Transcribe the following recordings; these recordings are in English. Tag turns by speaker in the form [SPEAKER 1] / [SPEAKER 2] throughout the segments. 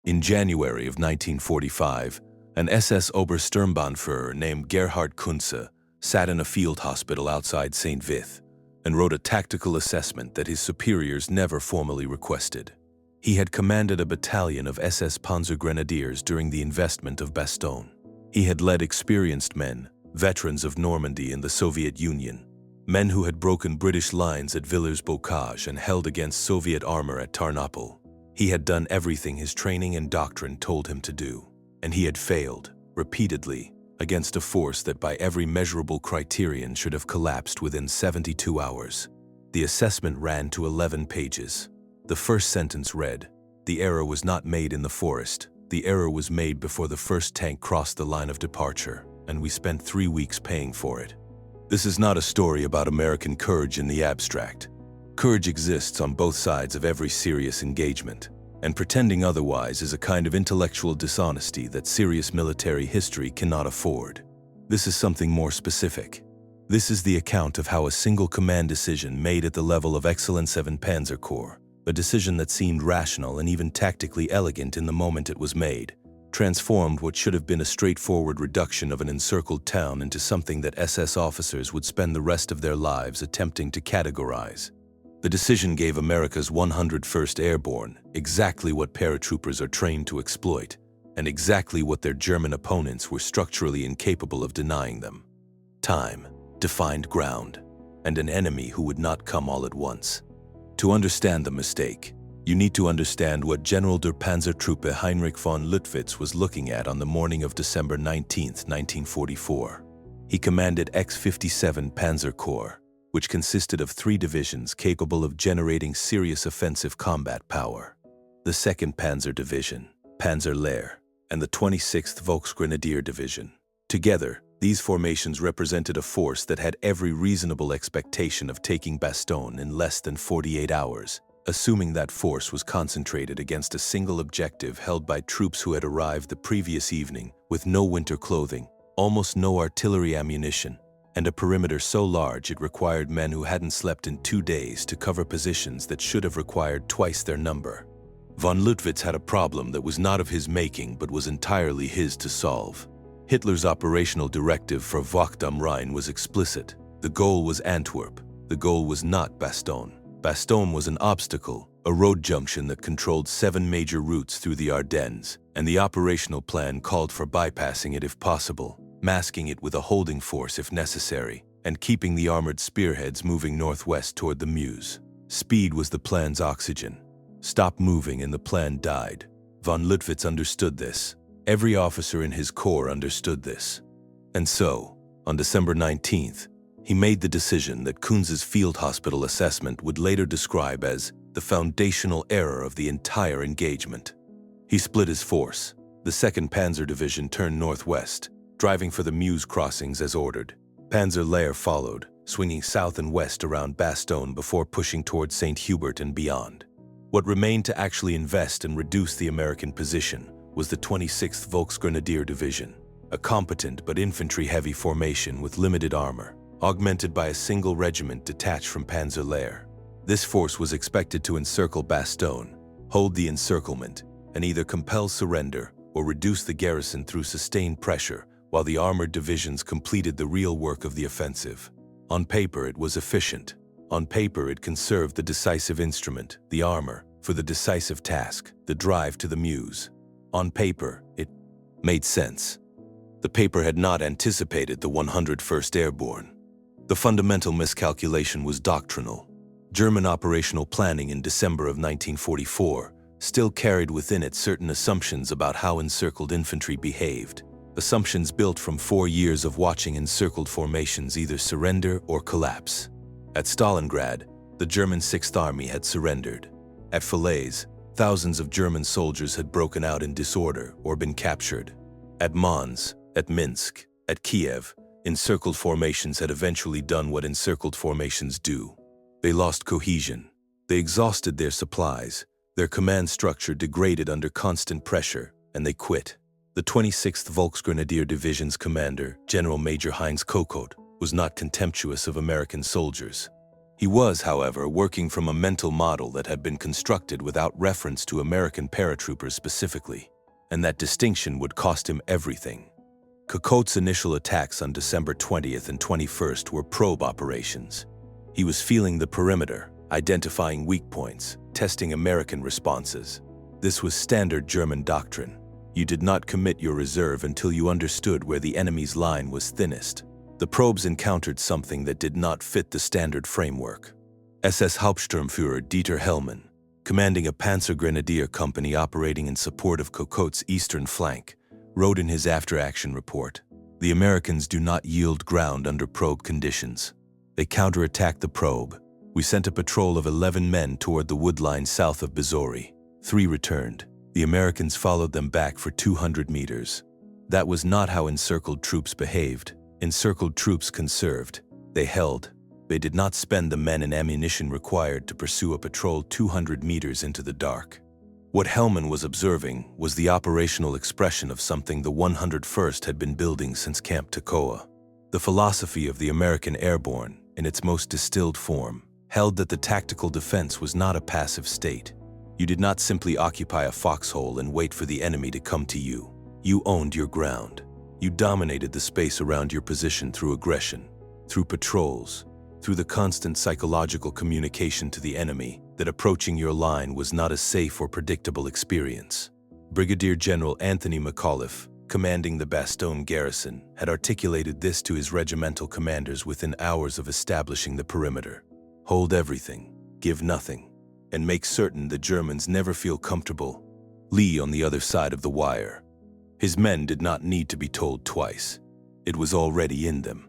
[SPEAKER 1] In January of 1945, an SS-Obersturmbannführer named Gerhard Kunze sat in a field hospital outside St. Vith and wrote a tactical assessment that his superiors never formally requested. He had commanded a battalion of SS Panzer Grenadiers during the investment of Bastogne. He had led experienced men, veterans of Normandy and the Soviet Union, men who had broken British lines at Villers-Bocage and held against Soviet armor at Tarnopol. He had done everything his training and doctrine told him to do, and he had failed, repeatedly, against a force that by every measurable criterion should have collapsed within 72 hours. The assessment ran to 11 pages. The first sentence read, "The error was not made in the forest. The error was made before the first tank crossed the line of departure, and we spent 3 weeks paying for it." This is not a story about American courage in the abstract. Courage exists on both sides of every serious engagement, and pretending otherwise is a kind of intellectual dishonesty that serious military history cannot afford. This is something more specific. This is the account of how a single command decision made at the level of XLVII Panzer Corps, a decision that seemed rational and even tactically elegant in the moment it was made, transformed what should have been a straightforward reduction of an encircled town into something that SS officers would spend the rest of their lives attempting to categorize. The decision gave America's 101st Airborne exactly what paratroopers are trained to exploit, and exactly what their German opponents were structurally incapable of denying them: time, defined ground, and an enemy who would not come all at once. To understand the mistake, you need to understand what General der Panzertruppe Heinrich von Lüttwitz was looking at on the morning of December 19, 1944. He commanded XLVII Panzer Corps, which consisted of 3 divisions capable of generating serious offensive combat power: the 2nd Panzer Division, Panzer Lehr, and the 26th Volksgrenadier Division. Together, these formations represented a force that had every reasonable expectation of taking Bastogne in less than 48 hours, assuming that force was concentrated against a single objective held by troops who had arrived the previous evening with no winter clothing, almost no artillery ammunition, and a perimeter so large it required men who hadn't slept in 2 days to cover positions that should have required twice their number. Von Lüttwitz had a problem that was not of his making but was entirely his to solve. Hitler's operational directive for Wacht am Rhein was explicit. The goal was Antwerp. The goal was not Bastogne. Bastogne was an obstacle, a road junction that controlled 7 major routes through the Ardennes, and the operational plan called for bypassing it if possible, masking it with a holding force if necessary, and keeping the armored spearheads moving northwest toward the Meuse. Speed was the plan's oxygen. Stop moving and the plan died. Von Lüttwitz understood this. Every officer in his corps understood this. And so, on December 19th, he made the decision that Kunze's field hospital assessment would later describe as the foundational error of the entire engagement. He split his force. The 2nd Panzer Division turned northwest, driving for the Meuse crossings as ordered. Panzer Lehr followed, swinging south and west around Bastogne before pushing toward St. Hubert and beyond. What remained to actually invest and reduce the American position was the 26th Volksgrenadier Division, a competent but infantry-heavy formation with limited armor, augmented by a single regiment detached from Panzer Lehr. This force was expected to encircle Bastogne, hold the encirclement, and either compel surrender or reduce the garrison through sustained pressure while the armored divisions completed the real work of the offensive. On paper, it was efficient. On paper, it conserved the decisive instrument, the armor, for the decisive task, the drive to the Meuse. On paper, it made sense. The paper had not anticipated the 101st Airborne. The fundamental miscalculation was doctrinal. German operational planning in December of 1944 still carried within it certain assumptions about how encircled infantry behaved, assumptions built from 4 years of watching encircled formations either surrender or collapse. At Stalingrad, the German 6th Army had surrendered. At Falaise, thousands of German soldiers had broken out in disorder or been captured. At Mons, at Minsk, at Kiev, encircled formations had eventually done what encircled formations do. They lost cohesion. They exhausted their supplies. Their command structure degraded under constant pressure, and they quit. The 26th Volksgrenadier Division's commander, Generalmajor Heinz Kokott, was not contemptuous of American soldiers. He was, however, working from a mental model that had been constructed without reference to American paratroopers specifically, and that distinction would cost him everything. Kokott's initial attacks on December 20th and 21st were probe operations. He was feeling the perimeter, identifying weak points, testing American responses. This was standard German doctrine. You did not commit your reserve until you understood where the enemy's line was thinnest. The probes encountered something that did not fit the standard framework. SS-Obersturmbannführer Dieter Hellmann, commanding a Panzer Grenadier company operating in support of Kokott's eastern flank, wrote in his after-action report, "The Americans do not yield ground under probe conditions. They counterattacked the probe. We sent a patrol of 11 men toward the wood line south of Bastogne. 3 returned. The Americans followed them back for 200 meters. That was not how encircled troops behaved. Encircled troops conserved. They held. They did not spend the men and ammunition required to pursue a patrol 200 meters into the dark." What Hellmann was observing was the operational expression of something the 101st had been building since Camp Toccoa. The philosophy of the American airborne, in its most distilled form, held that the tactical defense was not a passive state. You did not simply occupy a foxhole and wait for the enemy to come to you. You owned your ground. You dominated the space around your position through aggression, through patrols, through the constant psychological communication to the enemy that approaching your line was not a safe or predictable experience. Brigadier General Anthony McAuliffe, commanding the Bastogne garrison, had articulated this to his regimental commanders within hours of establishing the perimeter. Hold everything, give nothing, and make certain the Germans never feel comfortable. Lee on the other side of the wire. His men did not need to be told twice. It was already in them.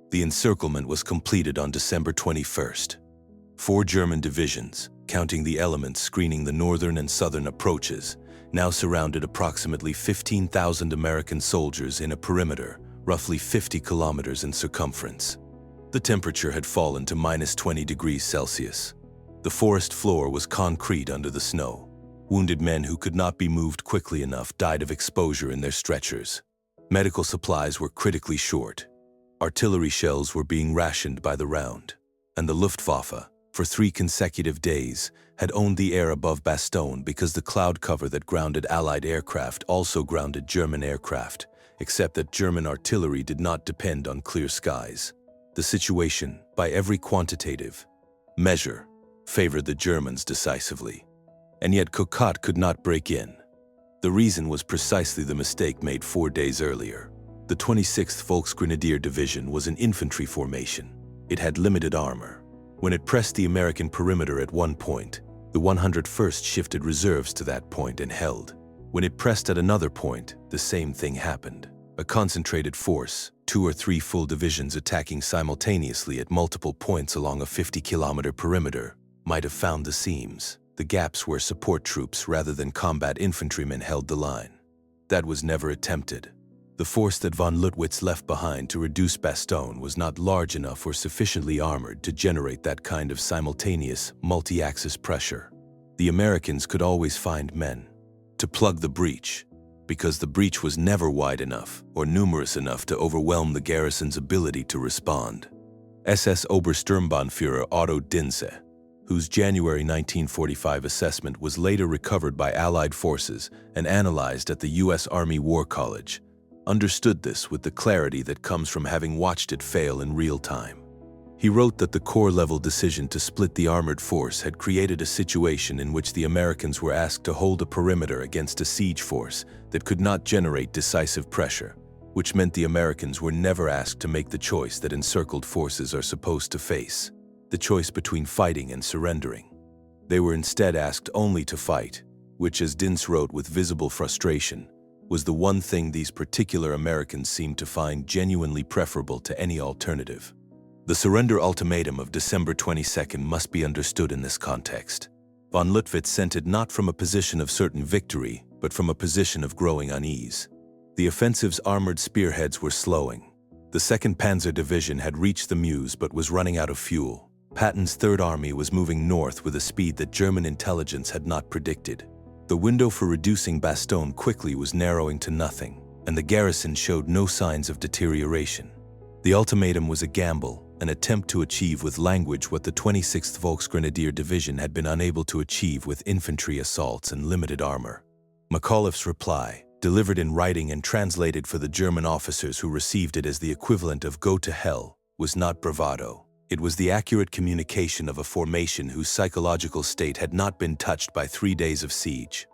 [SPEAKER 1] The encirclement was completed on December 21st. 4 German divisions, counting the elements screening the northern and southern approaches, now surrounded approximately 15,000 American soldiers in a perimeter, roughly 50 kilometers in circumference. The temperature had fallen to -20 degrees Celsius. The forest floor was concrete under the snow. Wounded men who could not be moved quickly enough died of exposure in their stretchers. Medical supplies were critically short. Artillery shells were being rationed by the round. And the Luftwaffe, for 3 consecutive days, had owned the air above Bastogne because the cloud cover that grounded Allied aircraft also grounded German aircraft, except that German artillery did not depend on clear skies. The situation, by every quantitative measure, favored the Germans decisively. And yet Kokott could not break in. The reason was precisely the mistake made 4 days earlier. The 26th Volksgrenadier Division was an infantry formation. It had limited armor. When it pressed the American perimeter at one point, the 101st shifted reserves to that point and held. When it pressed at another point, the same thing happened. A concentrated force, 2 or 3 full divisions attacking simultaneously at multiple points along a 50-kilometer perimeter, might have found the seams, the gaps where support troops rather than combat infantrymen held the line. That was never attempted. The force that von Lüttwitz left behind to reduce Bastogne was not large enough or sufficiently armored to generate that kind of simultaneous, multi-axis pressure. The Americans could always find men to plug the breach, because the breach was never wide enough or numerous enough to overwhelm the garrison's ability to respond. SS-Obersturmbannführer Otto Kunze, whose January 1945 assessment was later recovered by Allied forces and analyzed at the U.S. Army War College, understood this with the clarity that comes from having watched it fail in real time. He wrote that the Corps-level decision to split the armored force had created a situation in which the Americans were asked to hold a perimeter against a siege force that could not generate decisive pressure, which meant the Americans were never asked to make the choice that encircled forces are supposed to face, the choice between fighting and surrendering. They were instead asked only to fight, which, as Kunze wrote with visible frustration, was the one thing these particular Americans seemed to find genuinely preferable to any alternative. The surrender ultimatum of December 22nd must be understood in this context. Von Lüttwitz sent it not from a position of certain victory, but from a position of growing unease. The offensive's armored spearheads were slowing. The 2nd Panzer Division had reached the Meuse but was running out of fuel. Patton's Third Army was moving north with a speed that German intelligence had not predicted. The window for reducing Bastogne quickly was narrowing to nothing, and the garrison showed no signs of deterioration. The ultimatum was a gamble, an attempt to achieve with language what the 26th Volksgrenadier Division had been unable to achieve with infantry assaults and limited armor. McAuliffe's reply, delivered in writing and translated for the German officers who received it as the equivalent of "go to hell," was not bravado. It was the accurate communication of a formation whose psychological state had not been touched by 3 days of siege.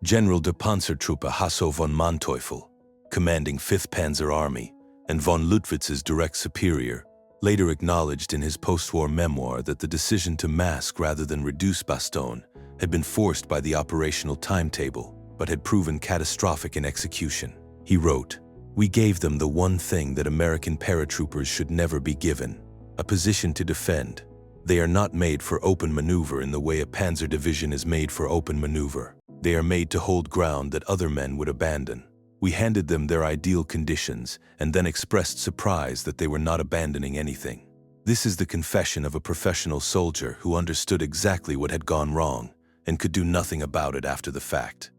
[SPEAKER 1] General der Panzertruppe Hasso von Manteuffel, commanding 5th Panzer Army, and von Lüttwitz's direct superior, later acknowledged in his post-war memoir that the decision to mask rather than reduce Bastogne had been forced by the operational timetable, but had proven catastrophic in execution. He wrote, "We gave them the one thing that American paratroopers should never be given, a position to defend. They are not made for open maneuver in the way a panzer division is made for open maneuver. They are made to hold ground that other men would abandon. We handed them their ideal conditions and then expressed surprise that they were not abandoning anything. This is the confession of a professional soldier who understood exactly what had gone wrong and could do nothing about it after the fact."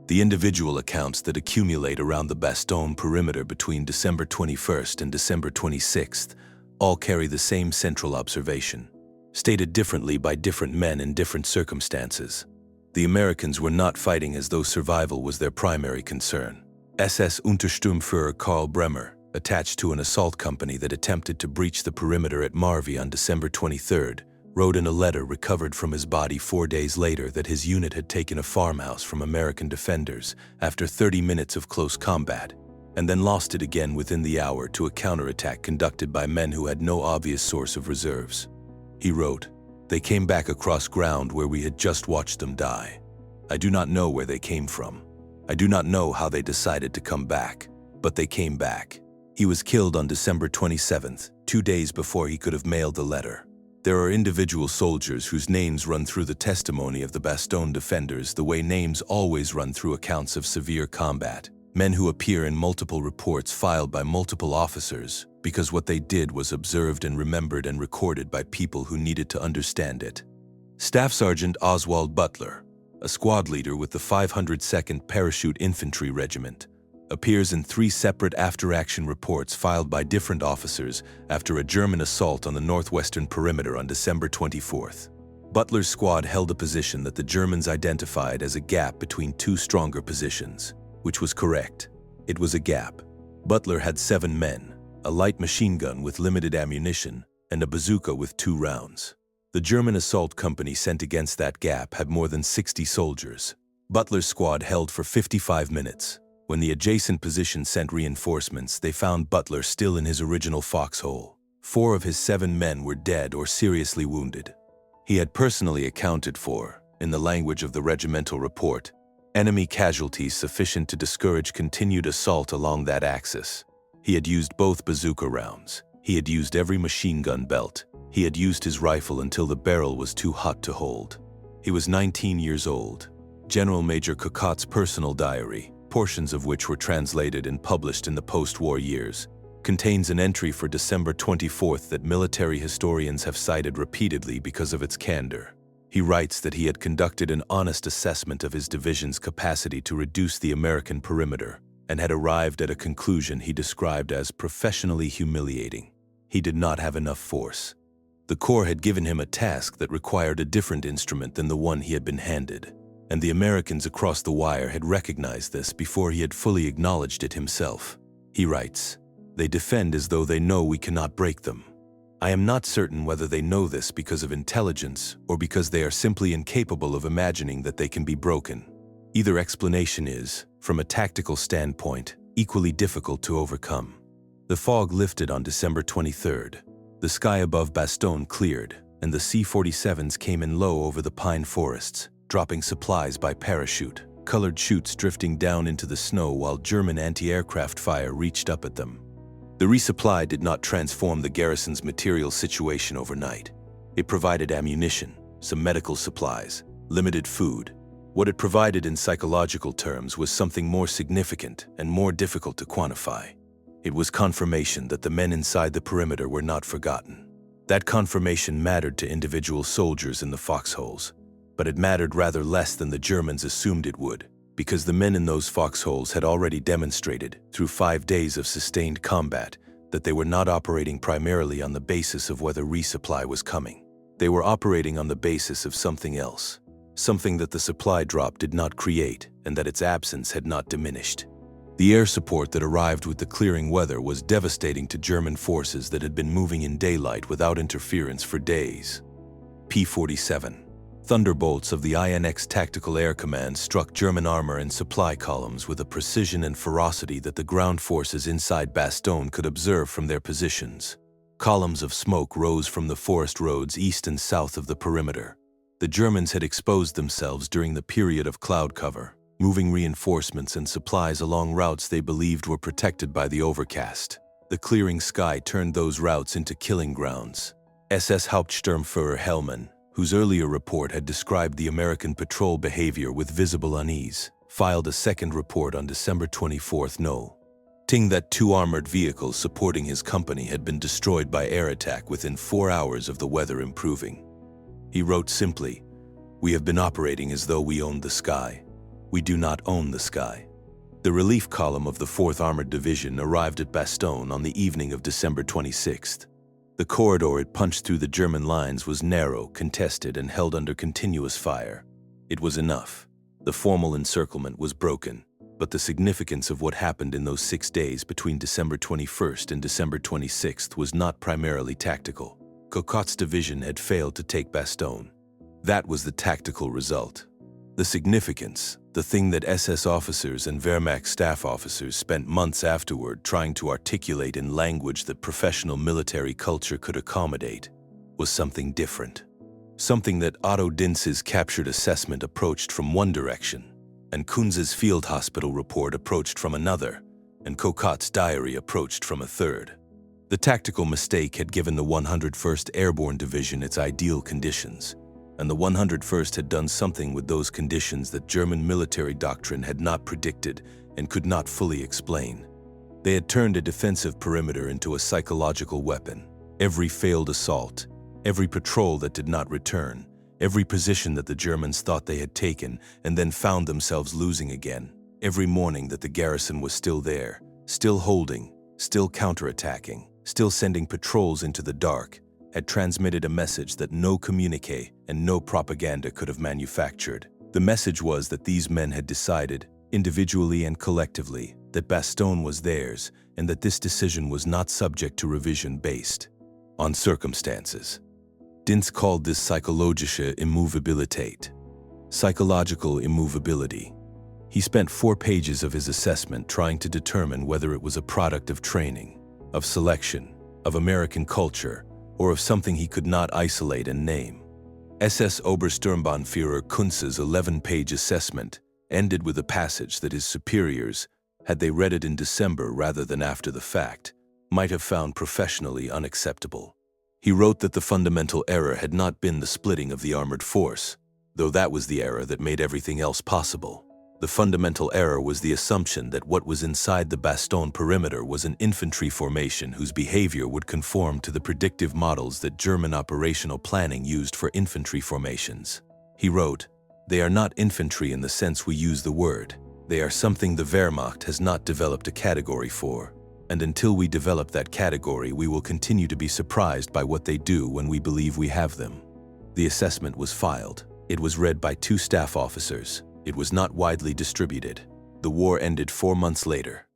[SPEAKER 1] The individual accounts that accumulate around the Bastogne perimeter between December 21st and December 26th all carry the same central observation, stated differently by different men in different circumstances. The Americans were not fighting as though survival was their primary concern. SS-Obersturmbannführer Karl Bremer, attached to an assault company that attempted to breach the perimeter at Marvy on December 23rd, wrote in a letter recovered from his body 4 days later that his unit had taken a farmhouse from American defenders after 30 minutes of close combat, and then lost it again within the hour to a counterattack conducted by men who had no obvious source of reserves. He wrote, "They came back across ground where we had just watched them die. I do not know where they came from. I do not know how they decided to come back, but they came back." He was killed on December 27th, 2 days before he could have mailed the letter. There are individual soldiers whose names run through the testimony of the Bastogne defenders the way names always run through accounts of severe combat, men who appear in multiple reports filed by multiple officers because what they did was observed and remembered and recorded by people who needed to understand it. Staff Sergeant Oswald Butler, a squad leader with the 502nd Parachute Infantry Regiment, appears in 3 separate after-action reports filed by different officers after a German assault on the northwestern perimeter on December 24th. Butler's squad held a position that the Germans identified as a gap between 2 stronger positions, which was correct. It was a gap. Butler had 7 men, a light machine gun with limited ammunition, and a bazooka with 2 rounds. The German assault company sent against that gap had more than 60 soldiers. Butler's squad held for 55 minutes. When the adjacent position sent reinforcements, they found Butler still in his original foxhole. 4 of his 7 men were dead or seriously wounded. He had personally accounted for, in the language of the regimental report, enemy casualties sufficient to discourage continued assault along that axis. He had used both bazooka rounds. He had used every machine gun belt. He had used his rifle until the barrel was too hot to hold. He was 19 years old. Generalmajor Kokott's personal diary, portions of which were translated and published in the post-war years, contains an entry for December 24th that military historians have cited repeatedly because of its candor. He writes that he had conducted an honest assessment of his division's capacity to reduce the American perimeter and had arrived at a conclusion he described as professionally humiliating. He did not have enough force. The Corps had given him a task that required a different instrument than the one he had been handed, and the Americans across the wire had recognized this before he had fully acknowledged it himself. He writes, "They defend as though they know we cannot break them. I am not certain whether they know this because of intelligence or because they are simply incapable of imagining that they can be broken. Either explanation is, from a tactical standpoint, equally difficult to overcome." The fog lifted on December 23rd. The sky above Bastogne cleared, and the C-47s came in low over the pine forests, dropping supplies by parachute, colored chutes drifting down into the snow while German anti-aircraft fire reached up at them. The resupply did not transform the garrison's material situation overnight. It provided ammunition, some medical supplies, limited food. What it provided in psychological terms was something more significant and more difficult to quantify. It was confirmation that the men inside the perimeter were not forgotten. That confirmation mattered to individual soldiers in the foxholes, but it mattered rather less than the Germans assumed it would, because the men in those foxholes had already demonstrated, through 5 days of sustained combat, that they were not operating primarily on the basis of whether resupply was coming. They were operating on the basis of something else, something that the supply drop did not create and that its absence had not diminished. The air support that arrived with the clearing weather was devastating to German forces that had been moving in daylight without interference for days. P-47. Thunderbolts of the INX Tactical Air Command struck German armor and supply columns with a precision and ferocity that the ground forces inside Bastogne could observe from their positions. Columns of smoke rose from the forest roads east and south of the perimeter. The Germans had exposed themselves during the period of cloud cover, moving reinforcements and supplies along routes they believed were protected by the overcast. The clearing sky turned those routes into killing grounds. SS-Obersturmbannführer Hellmann, whose earlier report had described the American patrol behavior with visible unease, filed a second report on December 24, noting that 2 armored vehicles supporting his company had been destroyed by air attack within 4 hours of the weather improving. He wrote simply, "We have been operating as though we owned the sky. We do not own the sky." The relief column of the 4th Armored Division arrived at Bastogne on the evening of December 26th. The corridor it punched through the German lines was narrow, contested, and held under continuous fire. It was enough. The formal encirclement was broken, but the significance of what happened in those 6 days between December 21st and December 26th was not primarily tactical. Kokott's division had failed to take Bastogne. That was the tactical result. The significance, the thing that SS officers and Wehrmacht staff officers spent months afterward trying to articulate in language that professional military culture could accommodate, was something different. Something that Otto Dintz's captured assessment approached from one direction, and Kunze's field hospital report approached from another, and Kokott's diary approached from a third. The tactical mistake had given the 101st Airborne Division its ideal conditions, and the 101st had done something with those conditions that German military doctrine had not predicted and could not fully explain. They had turned a defensive perimeter into a psychological weapon. Every failed assault, every patrol that did not return, every position that the Germans thought they had taken and then found themselves losing again, every morning that the garrison was still there, still holding, still counterattacking, still sending patrols into the dark, had transmitted a message that no communique and no propaganda could have manufactured. The message was that these men had decided, individually and collectively, that Bastogne was theirs and that this decision was not subject to revision based on circumstances. Dintz called this psychologische Immovabilität, psychological immovability. He spent 4 pages of his assessment trying to determine whether it was a product of training, of selection, of American culture, or of something he could not isolate and name. SS-Obersturmbannführer Kunze's 11-page assessment ended with a passage that his superiors, had they read it in December rather than after the fact, might have found professionally unacceptable. He wrote that the fundamental error had not been the splitting of the armored force, though that was the error that made everything else possible. The fundamental error was the assumption that what was inside the Bastogne perimeter was an infantry formation whose behavior would conform to the predictive models that German operational planning used for infantry formations. He wrote, "They are not infantry in the sense we use the word. They are something the Wehrmacht has not developed a category for, and until we develop that category, we will continue to be surprised by what they do when we believe we have them." The assessment was filed. It was read by 2 staff officers. It was not widely distributed. The war ended 4 months later.